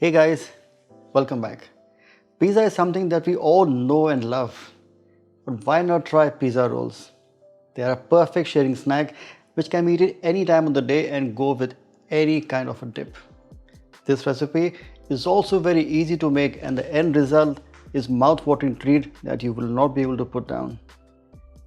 Hey guys, welcome back. Pizza is something that we all know and love. But why not try pizza rolls? They are a perfect sharing snack which can be eaten any time of the day and go with any kind of a dip. This recipe is also very easy to make and the end result is mouth-watering treat that you will not be able to put down.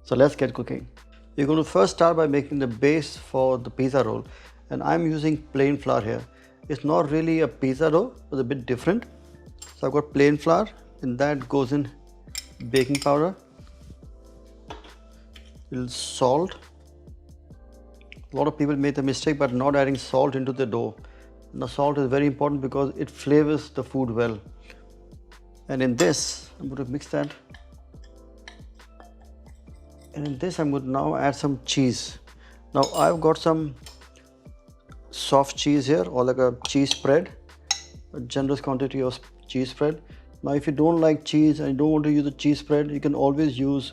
So let's get cooking. You're going to first start by making the base for the pizza roll, and I'm using plain flour here. It's not really a pizza dough, it's a bit different. So I've got plain flour, in that goes in baking powder, little salt. A lot of people make the mistake by not adding salt into the dough. Now salt is very important because it flavors the food well. And in this, I'm going to mix that. And in this, I'm going to now add some cheese. Now I've got some soft cheese here, or like a cheese spread, a generous quantity of cheese spread. Now if you don't like cheese and you don't want to use a cheese spread, you can always use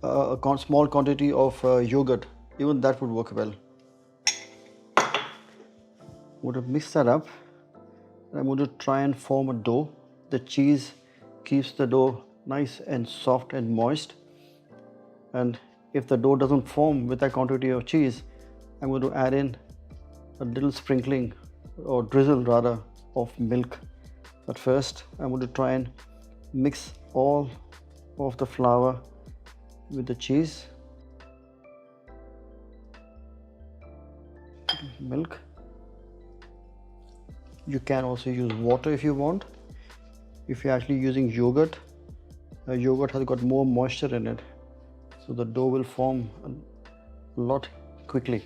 a small quantity of yogurt. Even that would work well. I'm going to mix that up. I'm going to try and form a dough. The cheese keeps the dough nice and soft and moist. And if the dough doesn't form with that quantity of cheese, I'm going to add in a little sprinkling or drizzle rather of milk. But first I'm going to try and mix all of the flour with the cheese, milk. You can also use water if you want. If you're actually using yogurt, yogurt has got more moisture in it, so the dough will form a lot quickly.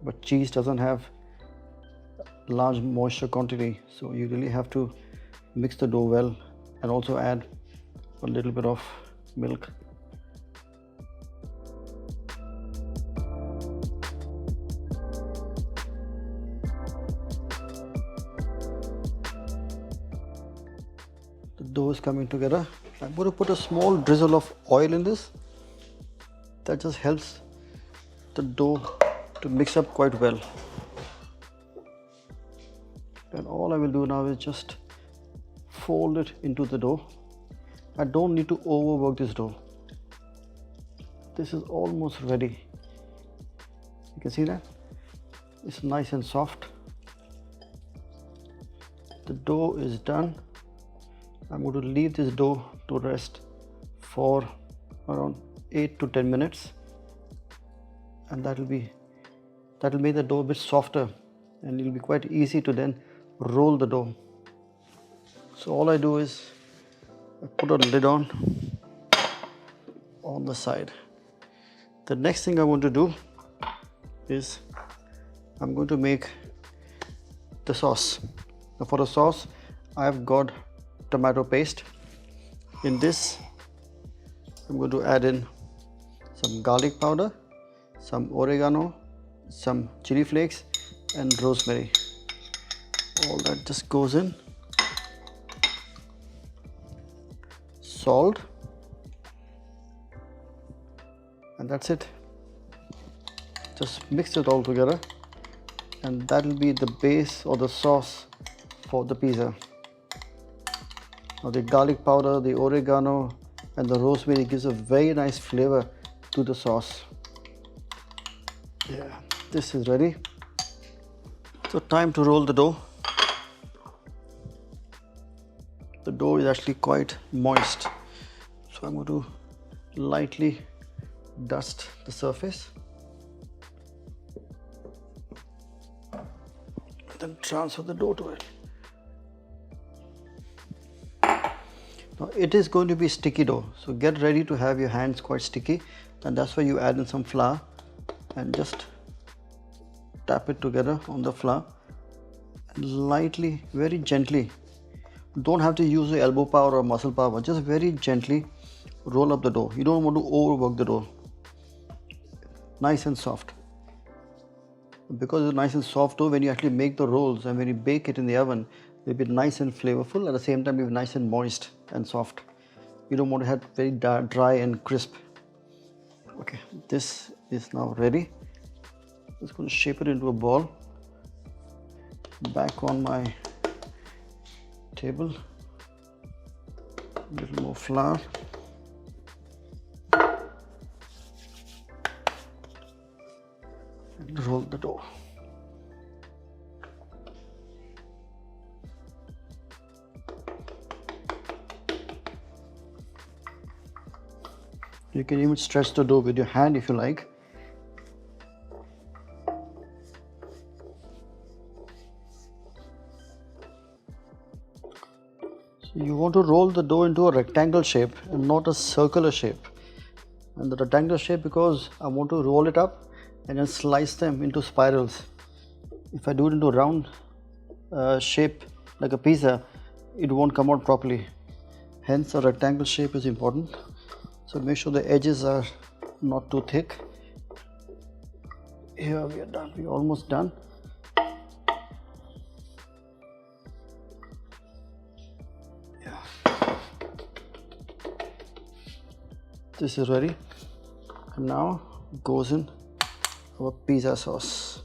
But cheese doesn't have large moisture quantity, so you really have to mix the dough well and also add a little bit of milk. The dough is coming together. I'm going to put a small drizzle of oil in this. That just helps the dough to mix up quite well. And all I will do now is just fold it into the dough. I don't need to overwork this dough. This is almost ready. You can see that? It's nice and soft. The dough is done. I'm going to leave this dough to rest for around 8 to 10 minutes. And that will make the dough a bit softer, and it will be quite easy to then roll the dough. So all I do is I put a lid on the side. The next thing I want to do is I'm going to make the sauce. Now for the sauce, I've got tomato paste. In this, I'm going to add in some garlic powder, some oregano, some chili flakes and rosemary. All that just goes in. Salt, and that's it. Just mix it all together, and that will be the base or the sauce for the pizza. Now the garlic powder, the oregano and the rosemary gives a very nice flavor to the sauce. Yeah, this is ready. So time to roll the dough. The dough is actually quite moist, so I'm going to lightly dust the surface, then transfer the dough to it. Now it is going to be sticky dough, so get ready to have your hands quite sticky, and that's why you add in some flour and just tap it together on the flour and lightly, very gently. Don't have to use the elbow power or muscle power, just very gently roll up the dough. You don't want to overwork the dough. Nice and soft. Because it's nice and soft dough, when you actually make the rolls and when you bake it in the oven, it will be nice and flavorful. At the same time, it will be nice and moist and soft. You don't want to have very dry and crisp. Okay, this is now ready. I'm just going to shape it into a ball. Back on my table, a little more flour. And roll the dough. You can even stretch the dough with your hand if you like. So you want to roll the dough into a rectangle shape and not a circular shape. And the rectangle shape because I want to roll it up and then slice them into spirals. If I do it into a round shape like a pizza, it won't come out properly. Hence a rectangle shape is important. So make sure the edges are not too thick. Here we are done. We're almost done. Yeah. This is ready. And now goes in our pizza sauce.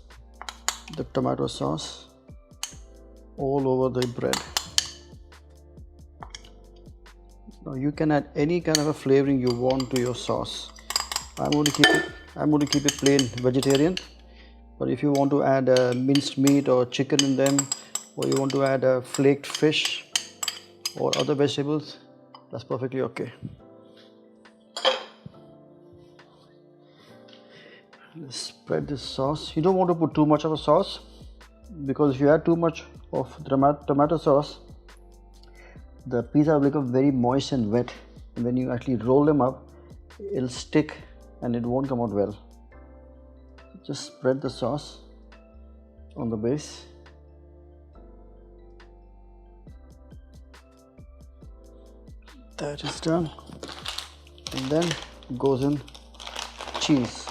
The tomato sauce all over the bread. Now you can add any kind of a flavoring you want to your sauce. I'm going to keep it plain vegetarian. But if you want to add minced meat or chicken in them, or you want to add flaked fish or other vegetables, that's perfectly okay. Let's spread this sauce. You don't want to put too much of a sauce, because if you add too much of tomato sauce, the pizza will become very moist and wet, and when you actually roll them up, it'll stick and it won't come out well. Just spread the sauce on the base. That is done. And then goes in cheese.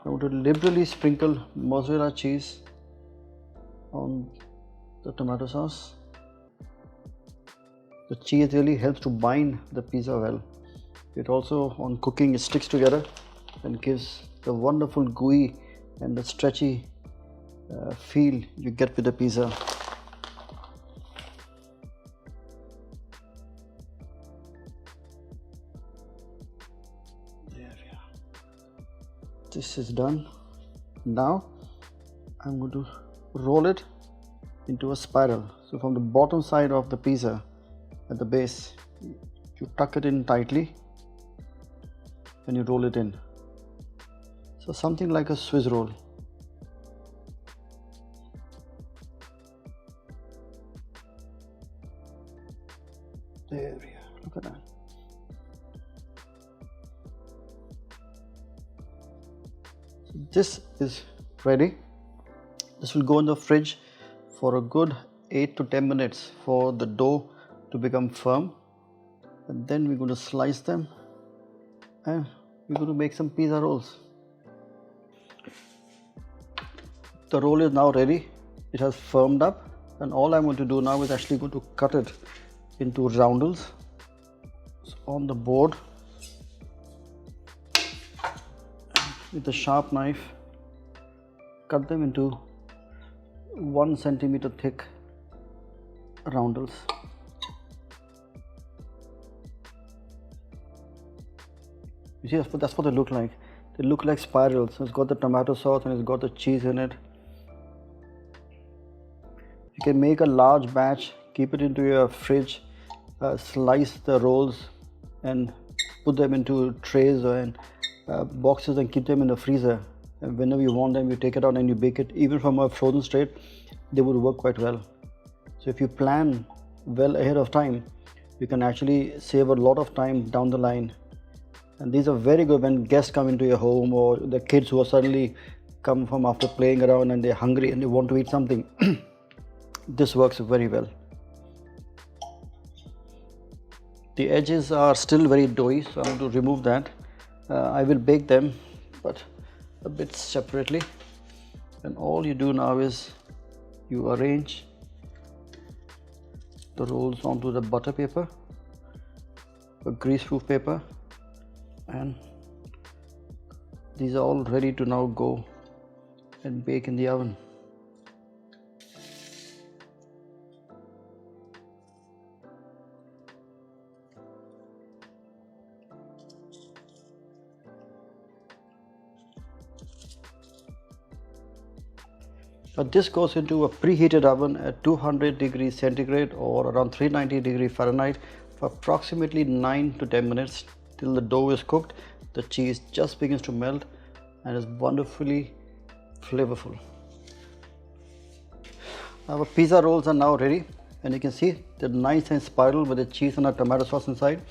I want to liberally sprinkle mozzarella cheese on the tomato sauce. The cheese really helps to bind the pizza well. It also, on cooking, it sticks together and gives the wonderful gooey and the stretchy feel you get with the pizza. There we are. This is done. Now I'm going to roll it into a spiral. So from the bottom side of the pizza, at the base, you tuck it in tightly and you roll it in. So something like a Swiss roll. There we are. Look at that. So this is ready. This will go in the fridge for a good 8 to 10 minutes for the dough to become firm, and then we're going to slice them and we're going to make some pizza rolls. The roll is now ready. It has firmed up, and all I'm going to do now is actually going to cut it into roundels. So on the board, with a sharp knife, cut them into 1 centimeter thick roundels. You see, that's what they look like. They look like spirals. It's got the tomato sauce and it's got the cheese in it. You can make a large batch, keep it into your fridge, slice the rolls and put them into trays and boxes and keep them in the freezer. And whenever you want them, you take it out and you bake it. Even from a frozen state, they would work quite well. So if you plan well ahead of time, you can actually save a lot of time down the line. And these are very good when guests come into your home, or the kids who are suddenly come from after playing around and they're hungry and they want to eat something. This works very well. The edges are still very doughy, so I'm going to remove that. I will bake them, but a bit separately. And all you do now is you arrange the rolls onto the butter paper, a grease-proof paper, and these are all ready to now go and bake in the oven. This goes into a preheated oven at 200 degrees centigrade or around 390 degrees Fahrenheit for approximately 9 to 10 minutes till the dough is cooked. The cheese just begins to melt and is wonderfully flavorful. Our pizza rolls are now ready, and you can see they're nice and spiral with the cheese and a tomato sauce inside.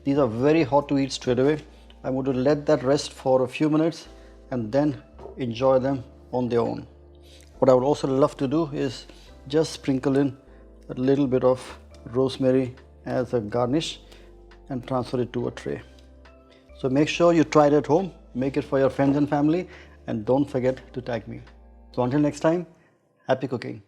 These are very hot to eat straight away. I'm going to let that rest for a few minutes and then enjoy them on their own. What I would also love to do is just sprinkle in a little bit of rosemary as a garnish and transfer it to a tray. So make sure you try it at home, make it for your friends and family, and don't forget to tag me. So until next time, happy cooking.